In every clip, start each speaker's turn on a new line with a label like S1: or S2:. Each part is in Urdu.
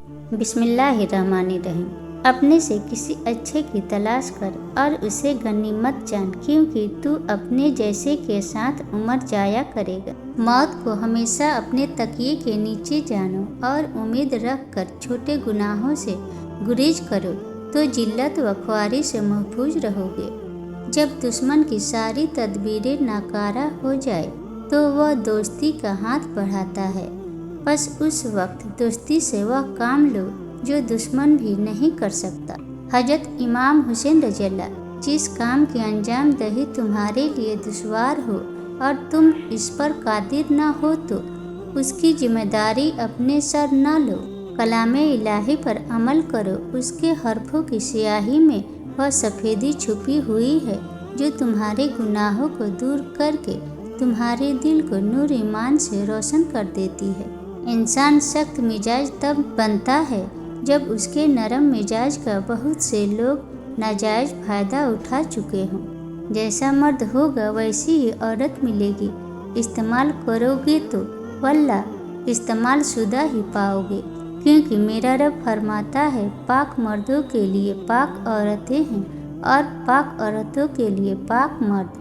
S1: بسم اللہ الرحمن الرحیم۔ اپنے سے کسی اچھے کی تلاش کر اور اسے غنیمت جان، کیونکہ تو اپنے جیسے کے ساتھ عمر جایا کرے گا۔ موت کو ہمیشہ اپنے تکیے کے نیچے جانو اور امید رکھ کر چھوٹے گناہوں سے گریز کرو تو ذلت و خواری سے محفوظ رہو گے۔ جب دشمن کی ساری تدبیریں ناکارہ ہو جائے تو وہ دوستی کا ہاتھ بڑھاتا ہے، بس اس وقت دوستی سے وہ کام لو جو دشمن بھی نہیں کر سکتا۔ حضرت امام حسین رضی اللہ، جس کام کی انجام دہی تمہارے لیے دشوار ہو اور تم اس پر قادر نہ ہو تو اس کی ذمہ داری اپنے سر نہ لو۔ کلام الہی پر عمل کرو، اس کے حرفوں کی سیاہی میں وہ سفیدی چھپی ہوئی ہے جو تمہارے گناہوں کو دور کر کے تمہارے دل کو نور ایمان سے روشن کر دیتی ہے۔ انسان سخت مزاج تب بنتا ہے جب اس کے نرم مزاج کا بہت سے لوگ ناجائز فائدہ اٹھا چکے ہوں۔ جیسا مرد ہوگا ویسی ہی عورت ملے گی، استعمال کرو گے تو واللہ استعمال شدہ ہی پاؤ گے، کیونکہ میرا رب فرماتا ہے پاک مردوں کے لیے پاک عورتیں ہیں اور پاک عورتوں کے لیے پاک مرد۔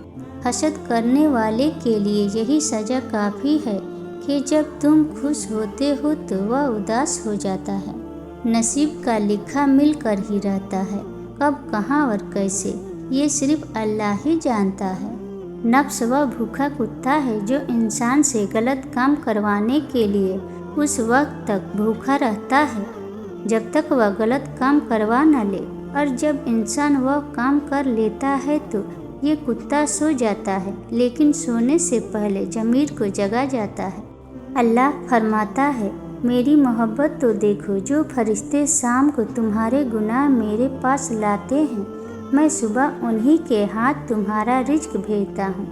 S1: حسد کرنے والے کے لیے یہی سزا کافی ہے کہ جب تم خوش ہوتے ہو تو وہ اداس ہو جاتا ہے۔ نصیب کا لکھا مل کر ہی رہتا ہے، کب کہاں اور کیسے یہ صرف اللہ ہی جانتا ہے۔ نفس وہ بھوکا کتا ہے جو انسان سے غلط کام کروانے کے لیے اس وقت تک بھوکا رہتا ہے جب تک وہ غلط کام کروا نہ لے، اور جب انسان وہ کام کر لیتا ہے تو یہ کتا سو جاتا ہے، لیکن سونے سے پہلے ضمیر کو جگا جاتا ہے۔ اللہ فرماتا ہے میری محبت تو دیکھو، جو فرشتے شام کو تمہارے گناہ میرے پاس لاتے ہیں، میں صبح انہی کے ہاتھ تمہارا رزق بھیجتا ہوں۔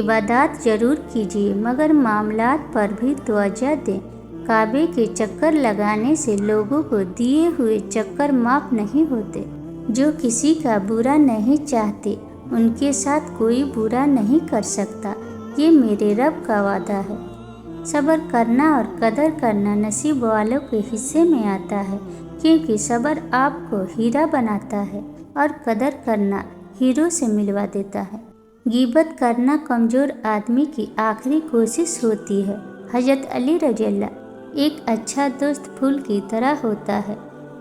S1: عبادات ضرور کیجیے مگر معاملات پر بھی توجہ دیں۔ کعبے کے چکر لگانے سے لوگوں کو دیے ہوئے چکر معاف نہیں ہوتے۔ جو کسی کا برا نہیں چاہتے ان کے ساتھ کوئی برا نہیں کر سکتا، یہ میرے رب کا وعدہ ہے۔ صبر کرنا اور قدر کرنا نصیب والوں کے حصے میں آتا ہے، کیونکہ صبر آپ کو ہیرا بناتا ہے اور قدر کرنا ہیرو سے ملوا دیتا ہے۔ غیبت کرنا کمزور آدمی کی آخری کوشش ہوتی ہے۔ حضرت علی رضی اللہ، ایک اچھا دوست پھول کی طرح ہوتا ہے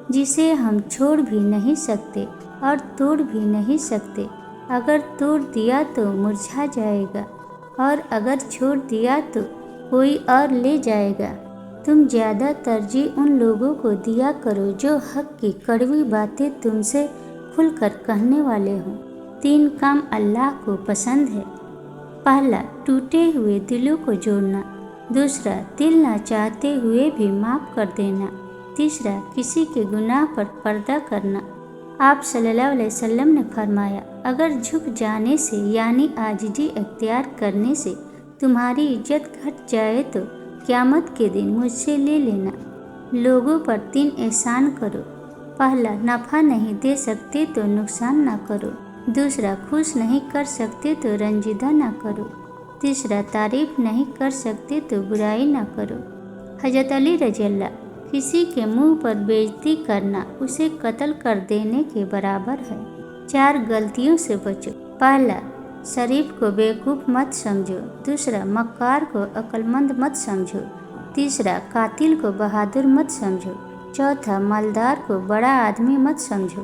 S1: جسے ہم چھوڑ بھی نہیں سکتے اور توڑ بھی نہیں سکتے۔ اگر توڑ دیا تو مرجھا جائے گا اور اگر چھوڑ دیا تو کوئی اور لے جائے گا۔ تم زیادہ ترجیح ان لوگوں کو دیا کرو جو حق کی کڑوی باتیں تم سے کھل کر کہنے والے ہوں۔ 3 کام اللہ کو پسند ہے۔ پہلا، ٹوٹے ہوئے دلوں کو جوڑنا۔ دوسرا، دل نہ چاہتے ہوئے بھی معاف کر دینا۔ تیسرا، کسی کے گناہ پر پردہ کرنا۔ آپ صلی اللہ علیہ وسلم نے فرمایا اگر جھک جانے سے یعنی عاجزی اختیار کرنے سے تمہاری عزت گھٹ جائے تو قیامت کے دن مجھ سے لے لینا۔ لوگوں پر 3 احسان کرو۔ پہلا، نفع نہیں دے سکتے تو نقصان نہ کرو۔ دوسرا، خوش نہیں کر سکتے تو رنجیدہ نہ کرو۔ تیسرا، تعریف نہیں کر سکتے تو برائی نہ کرو۔ حضرت علی رضی اللہ، کسی کے منہ پر بے عزتی کرنا اسے قتل کر دینے کے برابر ہے۔ 4 غلطیوں سے بچو۔ پہلا، شریف کو بیوقوف مت سمجھو۔ دوسرا، مکار کو عقل مند مت سمجھو۔ تیسرا، قاتل کو بہادر مت سمجھو۔ چوتھا، مالدار کو بڑا آدمی مت سمجھو۔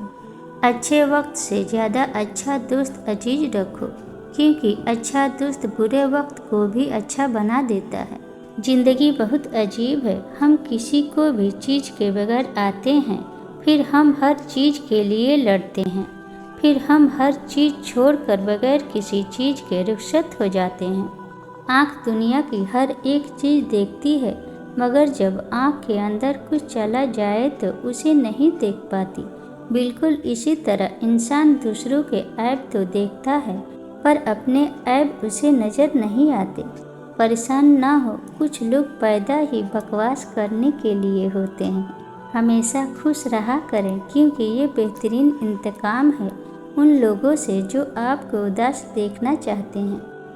S1: اچھے وقت سے زیادہ اچھا دوست عزیز رکھو، کیونکہ اچھا دوست برے وقت کو بھی اچھا بنا دیتا ہے۔ زندگی بہت عجیب ہے، ہم کسی کو بھی چیز کے بغیر آتے ہیں، پھر ہم ہر چیز کے لیے لڑتے ہیں، پھر ہم ہر چیز چھوڑ کر بغیر کسی چیز کے رخصت ہو جاتے ہیں۔ آنکھ دنیا کی ہر ایک چیز دیکھتی ہے، مگر جب آنکھ کے اندر کچھ چلا جائے تو اسے نہیں دیکھ پاتی۔ بالکل اسی طرح انسان دوسروں کے عیب تو دیکھتا ہے پر اپنے عیب اسے نظر نہیں آتے۔ پریشان نہ ہو، کچھ لوگ پیدا ہی بکواس کرنے کے لیے ہوتے ہیں۔ ہمیشہ خوش رہا کریں، کیونکہ یہ بہترین انتقام ہے ان لوگوں سے جو آپ کو اداس دیکھنا چاہتے ہیں۔